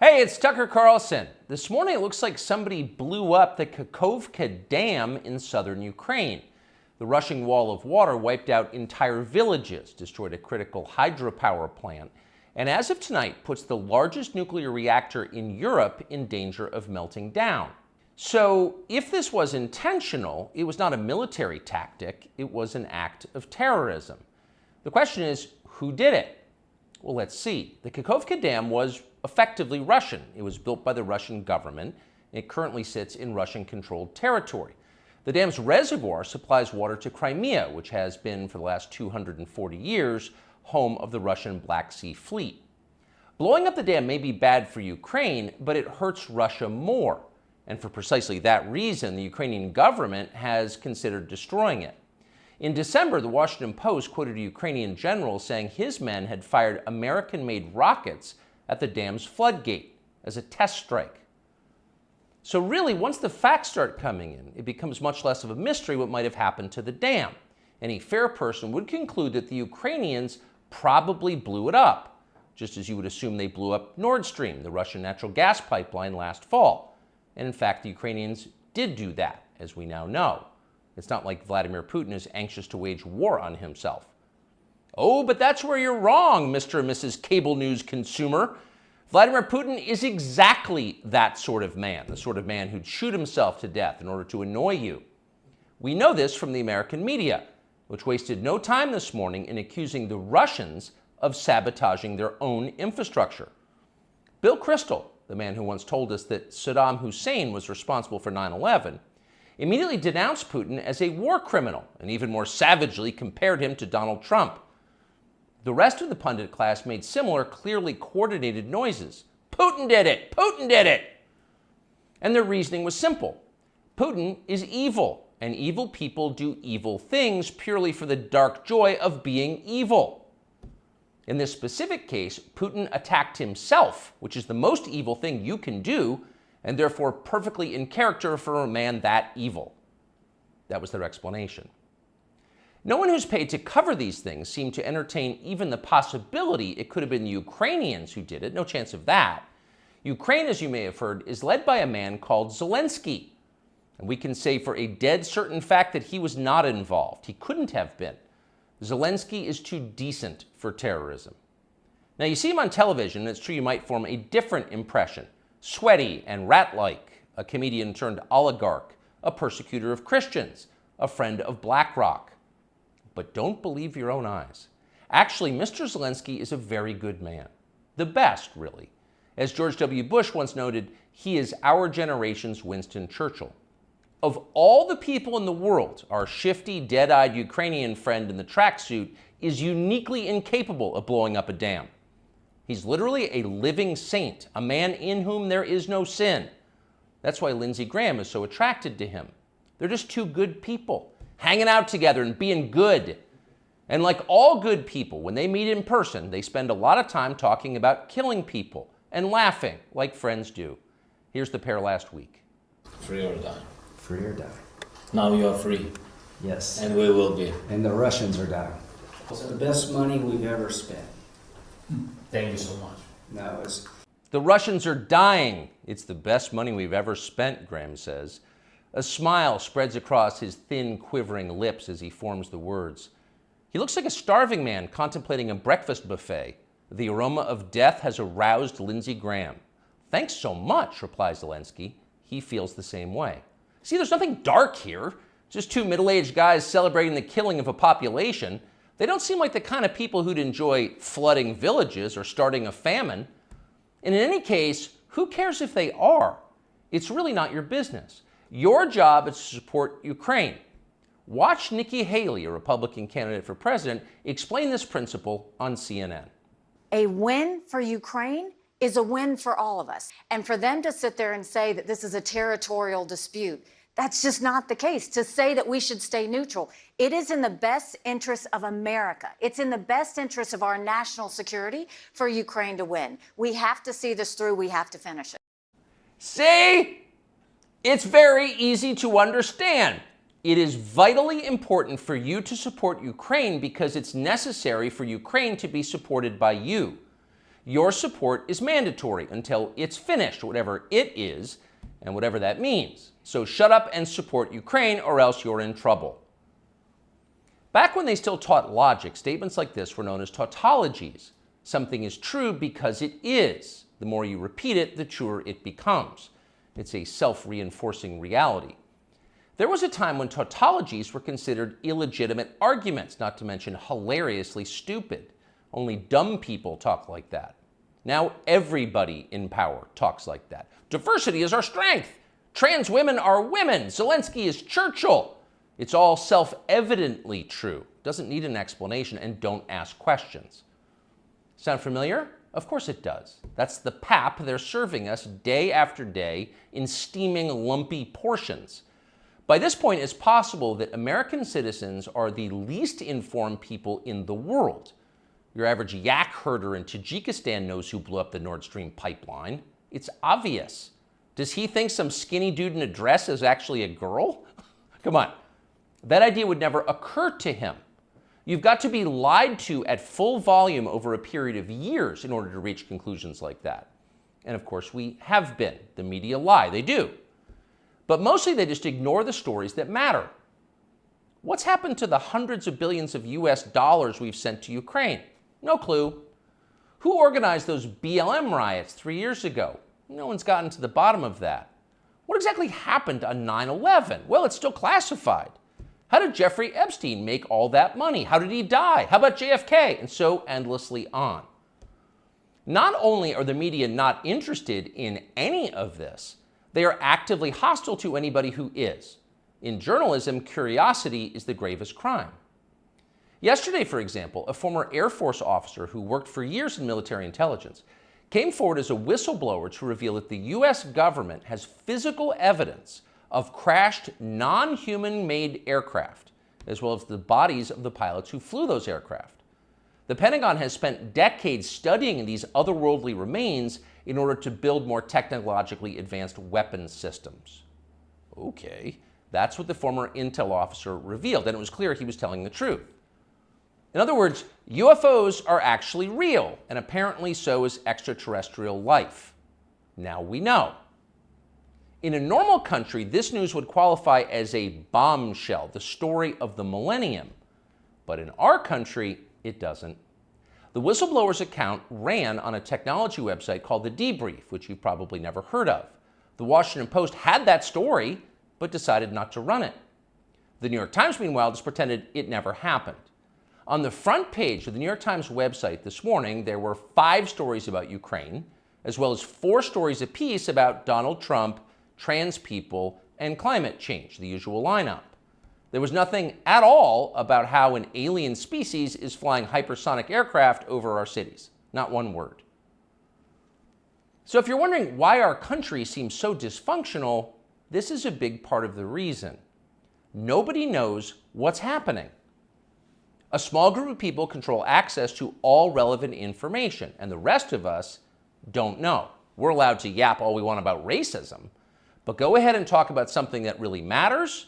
Hey, it's Tucker Carlson. This morning it looks like somebody blew up the Kakhovka Dam in southern Ukraine. The rushing wall of water wiped out entire villages, destroyed a critical hydropower plant, and as of tonight puts the largest nuclear reactor in Europe in danger of melting down. So if this was intentional, it was not a military tactic, it was an act of terrorism. The question is, who did it? Well, let's see. The Kakhovka Dam was effectively Russian. It was built by the Russian government. It currently sits in Russian-controlled territory. The dam's reservoir supplies water to Crimea, which has been, for the last 240 years, home of the Russian Black Sea Fleet. Blowing up the dam may be bad for Ukraine, but it hurts Russia more. And for precisely that reason, the Ukrainian government has considered destroying it. In December, the Washington Post quoted a Ukrainian general saying his men had fired American-made rockets at the dam's floodgate as a test strike. So really, once the facts start coming in, it becomes much less of a mystery what might have happened to the dam. Any fair person would conclude that the Ukrainians probably blew it up, just as you would assume they blew up Nord Stream, the Russian natural gas pipeline, last fall. And in fact, the Ukrainians did do that, as we now know. It's not like Vladimir Putin is anxious to wage war on himself. Oh, but that's where you're wrong, Mr. and Mrs. Cable News consumer. Vladimir Putin is exactly that sort of man, the sort of man who'd shoot himself to death in order to annoy you. We know this from the American media, which wasted no time this morning in accusing the Russians of sabotaging their own infrastructure. Bill Kristol, the man who once told us that Saddam Hussein was responsible for 9/11, immediately denounced Putin as a war criminal and even more savagely compared him to Donald Trump. The rest of the pundit class made similar, clearly coordinated noises. Putin did it! Putin did it! And their reasoning was simple. Putin is evil, and evil people do evil things purely for the dark joy of being evil. In this specific case, Putin attacked himself, which is the most evil thing you can do, and therefore perfectly in character for a man that evil. That was their explanation. No one who's paid to cover these things seemed to entertain even the possibility it could have been the Ukrainians who did it. No chance of that. Ukraine, as you may have heard, is led by a man called Zelensky. And we can say for a dead certain fact that he was not involved. He couldn't have been. Zelensky is too decent for terrorism. Now, you see him on television, and it's true you might form a different impression. Sweaty and rat-like, a comedian turned oligarch, a persecutor of Christians, a friend of BlackRock. But don't believe your own eyes. Actually, Mr. Zelensky is a very good man. The best, really. As George W. Bush once noted, he is our generation's Winston Churchill. Of all the people in the world, our shifty, dead-eyed Ukrainian friend in the tracksuit is uniquely incapable of blowing up a dam. He's literally a living saint, a man in whom there is no sin. That's why Lindsey Graham is so attracted to him. They're just two good people, hanging out together and being good. And like all good people, when they meet in person, they spend a lot of time talking about killing people and laughing like friends do. Here's the pair last week. Free or die. Free or die. Now you are free. Yes. And we will be. And the Russians are dying. It's the best money we've ever spent. Thank you so much. No, it's... The Russians are dying. It's the best money we've ever spent, Graham says. A smile spreads across his thin, quivering lips as he forms the words. He looks like a starving man contemplating a breakfast buffet. The aroma of death has aroused Lindsey Graham. Thanks so much, replies Zelensky. He feels the same way. See, there's nothing dark here. Just two middle-aged guys celebrating the killing of a population. They don't seem like the kind of people who'd enjoy flooding villages or starting a famine. And in any case, who cares if they are? It's really not your business. Your job is to support Ukraine. Watch Nikki Haley, a Republican candidate for president, explain this principle on CNN. A win for Ukraine is a win for all of us. And for them to sit there and say that this is a territorial dispute, that's just not the case. To say that we should stay neutral, it is in the best interest of America. It's in the best interest of our national security for Ukraine to win. We have to see this through. We have to finish it. See? It's very easy to understand. It is vitally important for you to support Ukraine because it's necessary for Ukraine to be supported by you. Your support is mandatory until it's finished, whatever it is, and whatever that means. So shut up and support Ukraine, or else you're in trouble. Back when they still taught logic, statements like this were known as tautologies. Something is true because it is. The more you repeat it, the truer it becomes. It's a self-reinforcing reality. There was a time when tautologies were considered illegitimate arguments, not to mention hilariously stupid. Only dumb people talk like that. Now everybody in power talks like that. Diversity is our strength. Trans women are women. Zelensky is Churchill. It's all self-evidently true. Doesn't need an explanation, and don't ask questions. Sound familiar? Of course it does. That's the pap they're serving us day after day in steaming, lumpy portions. By this point, it's possible that American citizens are the least informed people in the world. Your average yak herder in Tajikistan knows who blew up the Nord Stream pipeline. It's obvious. Does he think some skinny dude in a dress is actually a girl? Come on. That idea would never occur to him. You've got to be lied to at full volume over a period of years in order to reach conclusions like that. And of course, we have been. The media lie. They do. But mostly they just ignore the stories that matter. What's happened to the hundreds of billions of US dollars we've sent to Ukraine? No clue. Who organized those BLM riots 3 years ago? No one's gotten to the bottom of that. What exactly happened on 9/11? Well, it's still classified. How did Jeffrey Epstein make all that money? How did he die? How about JFK? And so endlessly on. Not only are the media not interested in any of this, they are actively hostile to anybody who is. In journalism, curiosity is the gravest crime. Yesterday, for example, a former Air Force officer who worked for years in military intelligence came forward as a whistleblower to reveal that the US government has physical evidence of crashed non-human-made aircraft, as well as the bodies of the pilots who flew those aircraft. The Pentagon has spent decades studying these otherworldly remains in order to build more technologically advanced weapons systems. Okay, that's what the former intel officer revealed, and it was clear he was telling the truth. In other words, UFOs are actually real, and apparently so is extraterrestrial life. Now we know. In a normal country, this news would qualify as a bombshell, the story of the millennium. But in our country, it doesn't. The whistleblower's account ran on a technology website called The Debrief, which you've probably never heard of. The Washington Post had that story, but decided not to run it. The New York Times, meanwhile, just pretended it never happened. On the front page of the New York Times website this morning, there were 5 stories about Ukraine, as well as 4 stories apiece about Donald Trump, trans people, and climate change, the usual lineup. There was nothing at all about how an alien species is flying hypersonic aircraft over our cities. Not one word. So if you're wondering why our country seems so dysfunctional, this is a big part of the reason. Nobody knows what's happening. A small group of people control access to all relevant information, and the rest of us don't know. We're allowed to yap all we want about racism, but go ahead and talk about something that really matters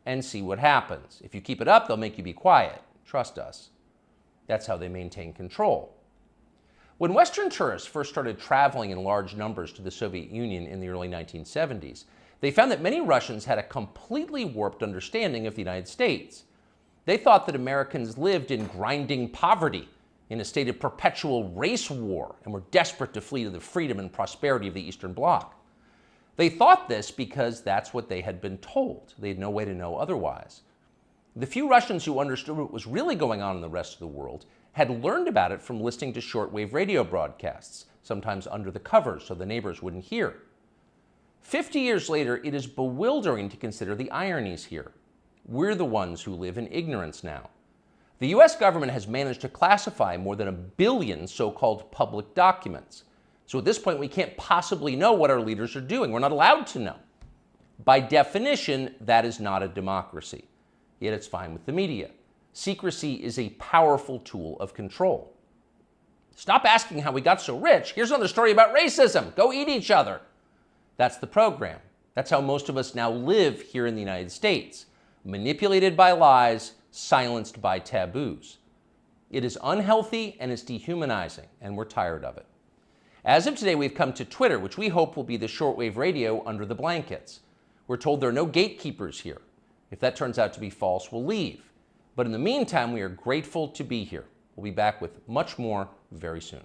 and see what happens. If you keep it up, they'll make you be quiet. Trust us. That's how they maintain control. When Western tourists first started traveling in large numbers to the Soviet Union in the early 1970s, they found that many Russians had a completely warped understanding of the United States. They thought that Americans lived in grinding poverty, in a state of perpetual race war, and were desperate to flee to the freedom and prosperity of the Eastern Bloc. They thought this because that's what they had been told. They had no way to know otherwise. The few Russians who understood what was really going on in the rest of the world had learned about it from listening to shortwave radio broadcasts, sometimes under the covers so the neighbors wouldn't hear. 50 years later, it is bewildering to consider the ironies here. We're the ones who live in ignorance now. The US government has managed to classify more than 1 billion so-called public documents. So at this point, we can't possibly know what our leaders are doing. We're not allowed to know. By definition, that is not a democracy. Yet it's fine with the media. Secrecy is a powerful tool of control. Stop asking how we got so rich. Here's another story about racism. Go eat each other. That's the program. That's how most of us now live here in the United States. Manipulated by lies, silenced by taboos. It is unhealthy and it's dehumanizing, and we're tired of it. As of today, we've come to Twitter, which we hope will be the shortwave radio under the blankets. We're told there are no gatekeepers here. If that turns out to be false, we'll leave. But in the meantime, we are grateful to be here. We'll be back with much more very soon.